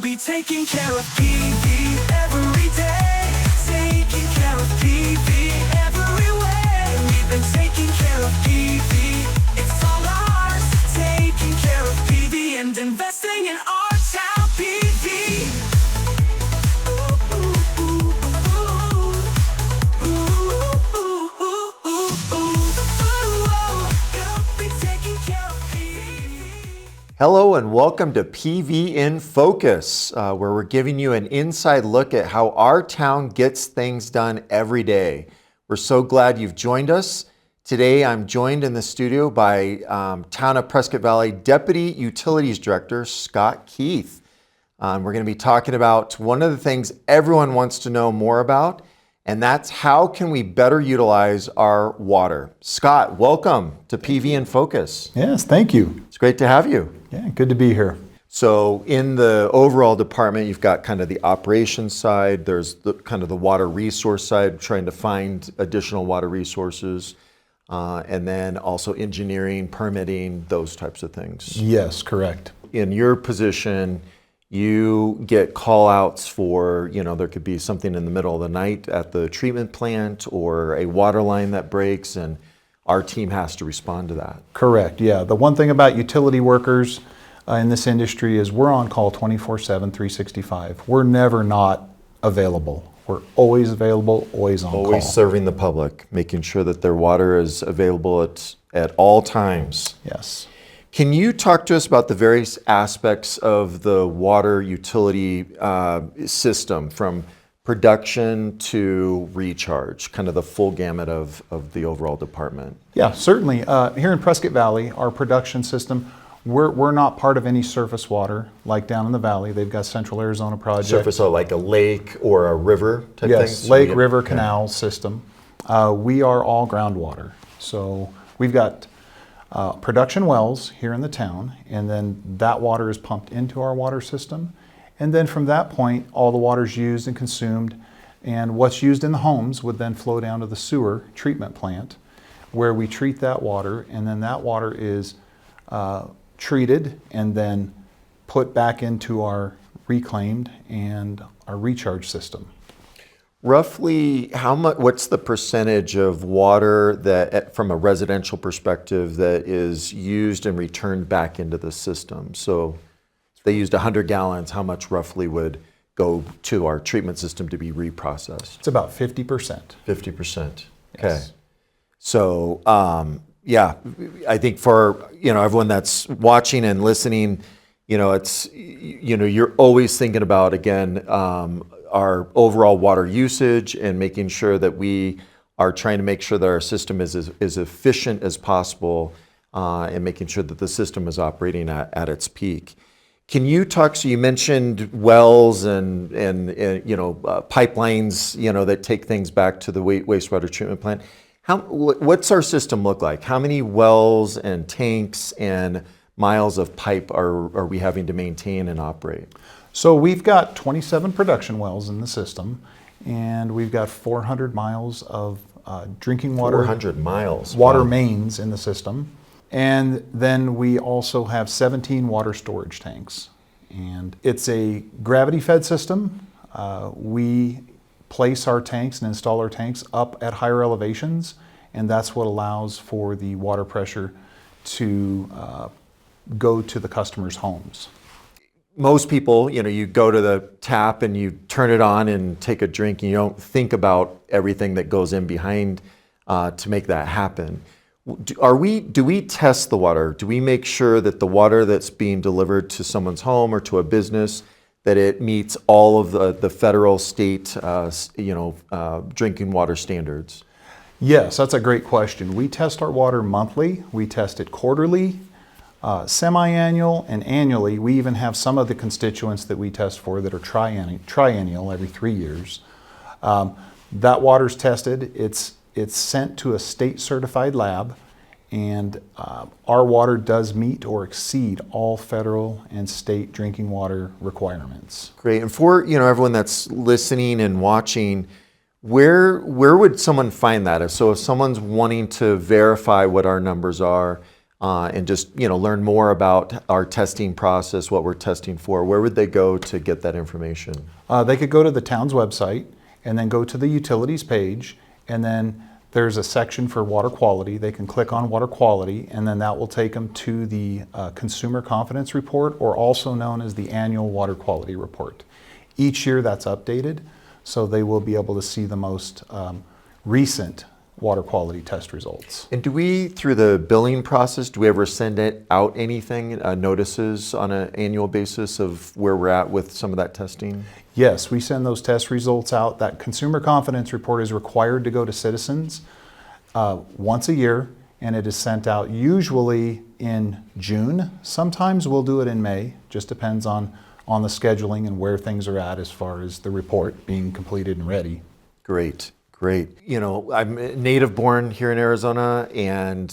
be taking care of PV every day. Taking care of PV every way. We've been taking care of PV. It's all ours. Taking care of PV and investing in our town PV. Hello and welcome to PV in Focus, where we're giving you an inside look at how our town gets things done every day. We're so glad you've joined us. Today I'm joined in the studio by Town of Prescott Valley Deputy Utilities Director Scott Keith. We're going to be talking about one of the things everyone wants to know more about, and that's how can we better utilize our water. Scott, welcome to PV in Focus. Yes, thank you. It's great to have you. Yeah, good to be here. So in the overall department, you've got kind of the operations side, there's the kind of the water resource side, trying to find additional water resources, and then also engineering, permitting, those types of things. Yes, correct. In your position, you get call outs for, there could be something in the middle of the night at the treatment plant or a water line that breaks, and our team has to respond to that. Correct, yeah. The one thing about utility workers in this industry is we're on call 24/7, 365. We're never not available. We're always available, always on call. Always serving the public, making sure that their water is available at all times. Yes. Can you talk to us about the various aspects of the water utility system, from production to recharge, kind of the full gamut of the overall department? Yeah, certainly. Here in Prescott Valley, our production system, we're not part of any surface water like down in the valley. They've got Central Arizona Project. Surface, so like a lake or a river type thing? Yes, lake, river, canal system. We are all groundwater. So we've got production wells here in the town, and then that water is pumped into our water system. And then from that point, all the water is used and consumed, and what's used in the homes would then flow down to the sewer treatment plant, where we treat that water, and then that water is treated and then put back into our reclaimed and our recharge system. Roughly, what's the percentage of water that, from a residential perspective, that is used and returned back into the system? So if they used 100 gallons, how much roughly would go to our treatment system to be reprocessed? It's about 50%. 50%. Okay. Yes. So, yeah, I think for, everyone that's watching and listening, it's, you're always thinking about, again, our overall water usage and making sure that we are trying to make sure that our system is as efficient as possible, and making sure that the system is operating at its peak. Can you talk, so you mentioned wells and pipelines, that take things back to the wastewater treatment plant. What's our system look like? How many wells and tanks and miles of pipe are we having to maintain and operate? So we've got 27 production wells in the system, and we've got 400 miles of drinking water. 400 miles. Water Wow. mains in the system. And then we also have 17 water storage tanks. And it's a gravity-fed system. We place our tanks and install our tanks up at higher elevations, and that's what allows for the water pressure to go to the customers' homes. Most people, you go to the tap and you turn it on and take a drink, and you don't think about everything that goes in behind to make that happen. Do we test the water? Do we make sure that the water that's being delivered to someone's home or to a business, that it meets all of the federal, state, drinking water standards? Yes, that's a great question. We test our water monthly. We test it quarterly, semi-annual, and annually. We even have some of the constituents that we test for that are triennial every 3 years. That water's tested. It's sent to a state-certified lab, and our water does meet or exceed all federal and state drinking water requirements. Great. And for everyone that's listening and watching, where would someone find that? If someone's wanting to verify what our numbers are, and just learn more about our testing process, what we're testing for, where would they go to get that information? They could go to the town's website and then go to the utilities page, and then there's a section for water quality. They can click on water quality, and then that will take them to the Consumer Confidence Report, or also known as the Annual Water Quality Report. Each year that's updated, so they will be able to see the most recent water quality test results. And do we, through the billing process, do we ever send it out anything, notices on an annual basis of where we're at with some of that testing? Yes, we send those test results out. That Consumer Confidence Report is required to go to citizens once a year, and it is sent out usually in June. Sometimes we'll do it in May, just depends on the scheduling and where things are at as far as the report being completed and ready. Great. Great. I'm native born here in Arizona, and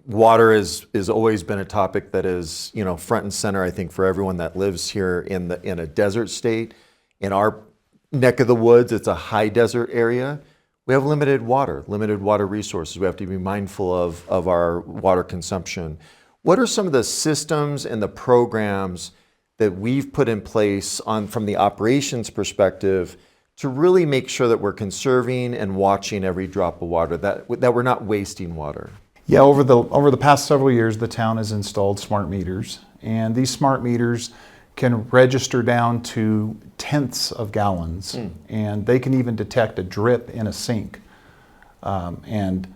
water has always been a topic that is, front and center, I think, for everyone that lives here in a desert state. In our neck of the woods, it's a high desert area. We have limited water resources. We have to be mindful of our water consumption. What are some of the systems and the programs that we've put in place from the operations perspective to really make sure that we're conserving and watching every drop of water, that we're not wasting water? Yeah, over the past several years, the town has installed smart meters, and these smart meters can register down to tenths of gallons, and they can even detect a drip in a sink. And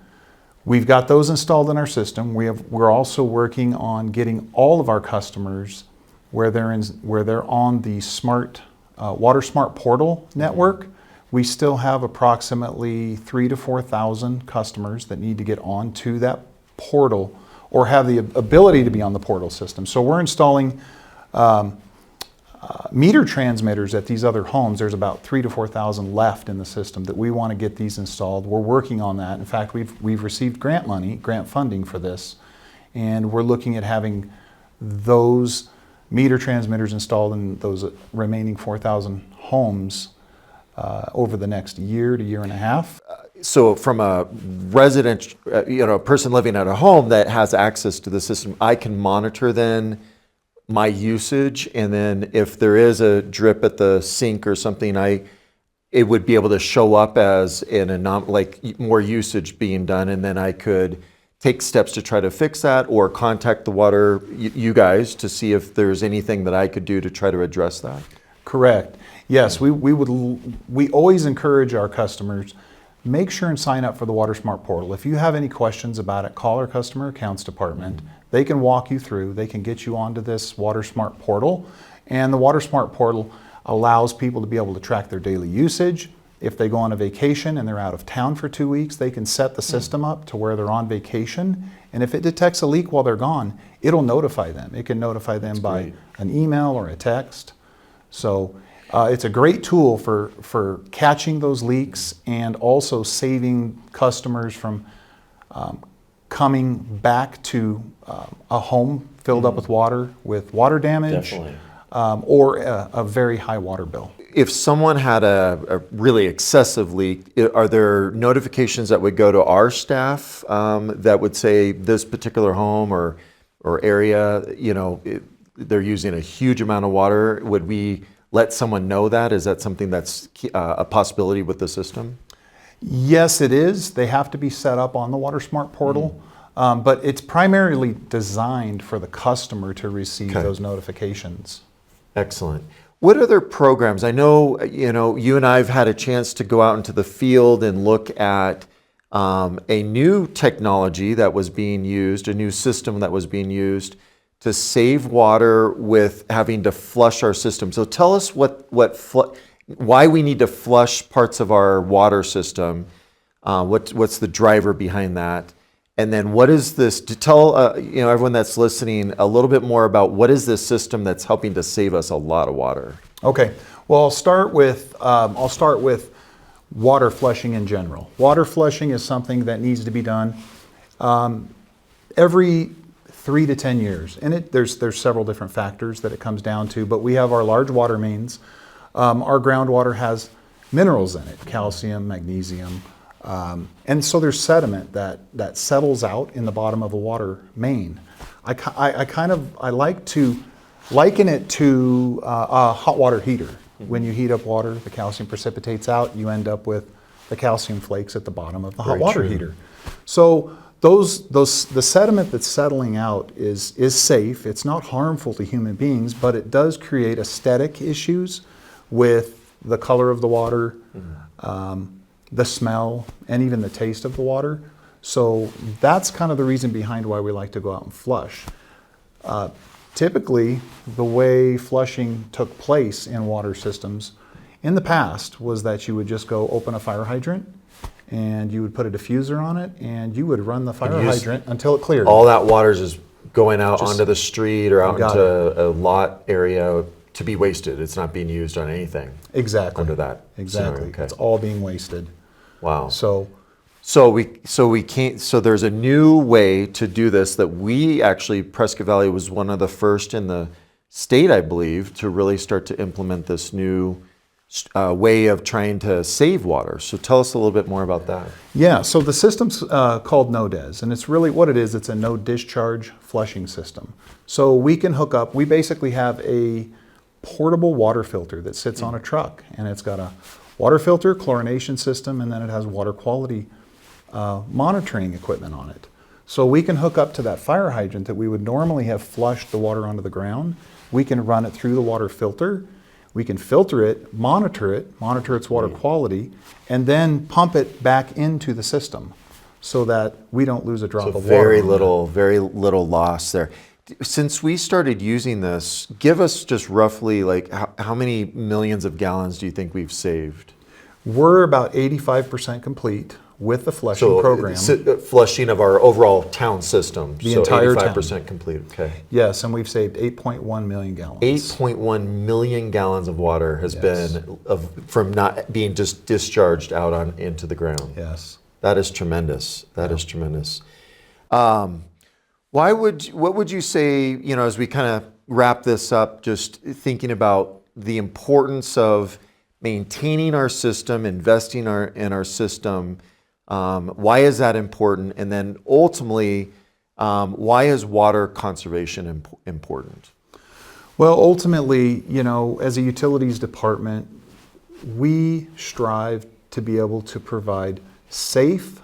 we've got those installed in our system. We're also working on getting all of our customers where they're on the smart Water Smart Portal network. We still have approximately 3,000 to 4,000 customers that need to get onto that portal or have the ability to be on the portal system. So we're installing meter transmitters at these other homes. There's about 3,000 to 4,000 left in the system that we want to get these installed. We're working on that. In fact, we've received grant funding for this, and we're looking at having those meter transmitters installed in those remaining 4,000 homes over the next year to year and a half. So from a resident, a person living at a home that has access to the system, I can monitor then my usage, and then if there is a drip at the sink or something, it would be able to show up as like more usage being done, and then I could take steps to try to fix that, or contact the you guys to see if there's anything that I could do to try to address that. Correct. Yes, we always encourage our customers, make sure and sign up for the Water Smart Portal. If you have any questions about it, call our customer accounts department. They can walk you through. They can get you onto this Water Smart Portal, and the Water Smart Portal allows people to be able to track their daily usage. If they go on a vacation and they're out of town for 2 weeks, they can set the system up to where they're on vacation. And if it detects a leak while they're gone, it'll notify them. It can notify them by an email or a text. So it's a great tool for catching those leaks and also saving customers from coming back to a home filled up with water damage, or a very high water bill. If someone had a really excessive leak, are there notifications that would go to our staff that would say this particular home or area, they're using a huge amount of water? Would we let someone know that? Is that something that's a possibility with the system? Yes, it is. They have to be set up on the Water Smart Portal, but it's primarily designed for the customer to receive those notifications. Excellent. What other programs? I know, you and I have had a chance to go out into the field and look at a new technology that was being used, a new system that was being used to save water with having to flush our system. So tell us why we need to flush parts of our water system. What's the driver behind that? And then what is this, to tell everyone that's listening a little bit more about what is this system that's helping to save us a lot of water? Okay, well I'll start with water flushing in general. Water flushing is something that needs to be done every 3 to 10 years, and there's several different factors that it comes down to, but we have our large water mains. Our groundwater has minerals in it, calcium, magnesium, And so there's sediment that settles out in the bottom of a water main. I like to liken it to a hot water heater. When you heat up water, the calcium precipitates out. You end up with the calcium flakes at the bottom of the hot water heater. So the sediment that's settling out is safe. It's not harmful to human beings, but it does create aesthetic issues with the color of the water, the smell, and even the taste of the water. So that's kind of the reason behind why we like to go out and flush. Typically, the way flushing took place in water systems in the past was that you would just go open a fire hydrant and you would put a diffuser on it and you would run the fire hydrant until it cleared. All that water is just going out onto the street or out into a lot area to be wasted. It's not being used on anything. Exactly. Under that. Exactly. scenario. Okay. It's all being wasted. Wow. So we can't. So there's a new way to do this that we actually, Prescott Valley was one of the first in the state, I believe, to really start to implement this new way of trying to save water. So tell us a little bit more about that. yeah, so the system's called NoDes, and it's really what it is. It's a no discharge flushing system. So we can hook up. We basically have a portable water filter that sits on a truck, and it's got a water filter, chlorination system, and then it has water quality monitoring equipment on it. So we can hook up to that fire hydrant that we would normally have flushed the water onto the ground. We can run it through the water filter. We can filter it, monitor its water quality, and then pump it back into the system so that we don't lose a drop of water. Very little loss there. Since we started using this, give us just roughly like how many millions of gallons do you think we've saved? We're about 85% complete with the flushing program. Flushing of our overall town system. The entire 85% town. complete. Okay. Yes, and we've saved 8.1 million gallons. 8.1 million gallons of water has been from not being just discharged out into the ground. Yes. That is tremendous. That is tremendous. What would you say, as we kind of wrap this up, just thinking about the importance of maintaining our system, investing in our system, why is that important? And then ultimately, why is water conservation important? Well, ultimately, as a utilities department, we strive to be able to provide safe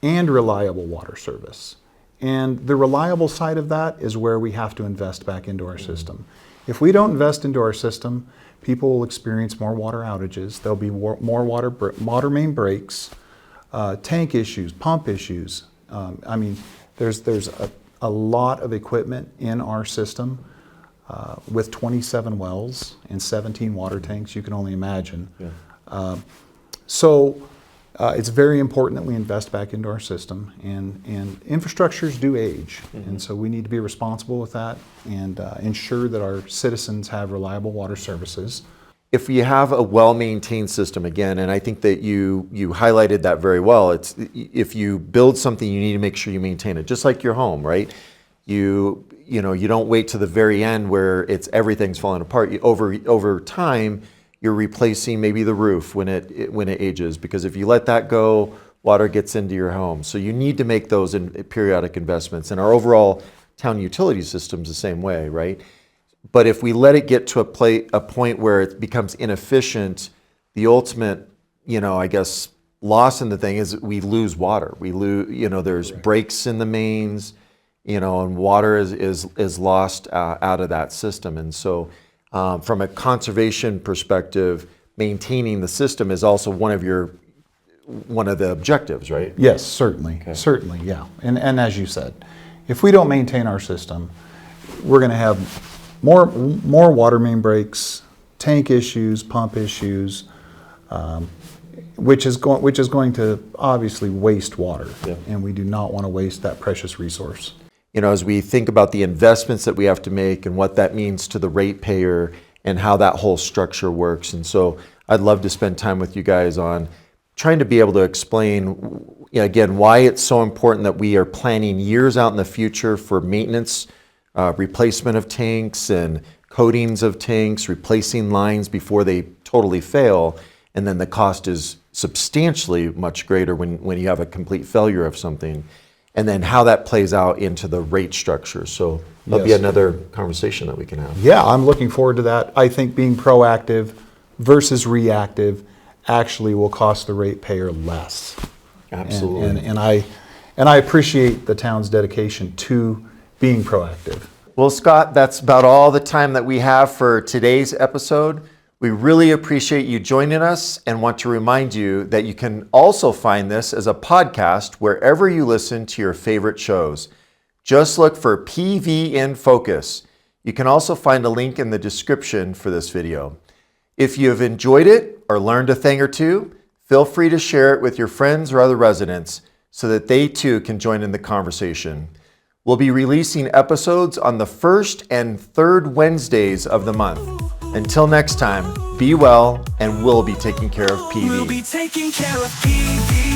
and reliable water service. And the reliable side of that is where we have to invest back into our system. If we don't invest into our system, people will experience more water outages. There'll be more water main breaks, tank issues, pump issues. There's a lot of equipment in our system with 27 wells and 17 water tanks. You can only imagine. Yeah. It's very important that we invest back into our system, and infrastructures do age, and so we need to be responsible with that and ensure that our citizens have reliable water services. If you have a well-maintained system, again, and I think that you highlighted that very well, it's if you build something, you need to make sure you maintain it, just like your home, right? You don't wait to the very end where everything's falling apart. Over time, you're replacing maybe the roof when it ages, because if you let that go, water gets into your home. So you need to make those periodic investments. And our overall town utility system's the same way, right? But if we let it get to a point where it becomes inefficient, the ultimate, loss in the thing is we lose water. We lose, there's breaks in the mains, and water is lost out of that system. And so from a conservation perspective, maintaining the system is also one of the objectives, right? Yes, certainly. Okay. Certainly, yeah. And as you said, if we don't maintain our system, we're going to have more water main breaks, tank issues, pump issues, which is going to obviously waste water, and we do not want to waste that precious resource. As we think about the investments that we have to make and what that means to the ratepayer and how that whole structure works. And so I'd love to spend time with you guys on trying to be able to explain, again, why it's so important that we are planning years out in the future for maintenance, replacement of tanks and coatings of tanks, replacing lines before they totally fail. And then the cost is substantially much greater when you have a complete failure of something, and then how that plays out into the rate structure. So that'll be Yes. another conversation that we can have. Yeah, I'm looking forward to that. I think being proactive versus reactive actually will cost the ratepayer less. Absolutely. And I appreciate the town's dedication to being proactive. Well, Scott, that's about all the time that we have for today's episode. We really appreciate you joining us and want to remind you that you can also find this as a podcast wherever you listen to your favorite shows. Just look for PV in Focus. You can also find a link in the description for this video. If you have enjoyed it or learned a thing or two, feel free to share it with your friends or other residents so that they too can join in the conversation. We'll be releasing episodes on the first and third Wednesdays of the month. Until next time, be well, and we'll be taking care of PV. We'll be taking care of PV.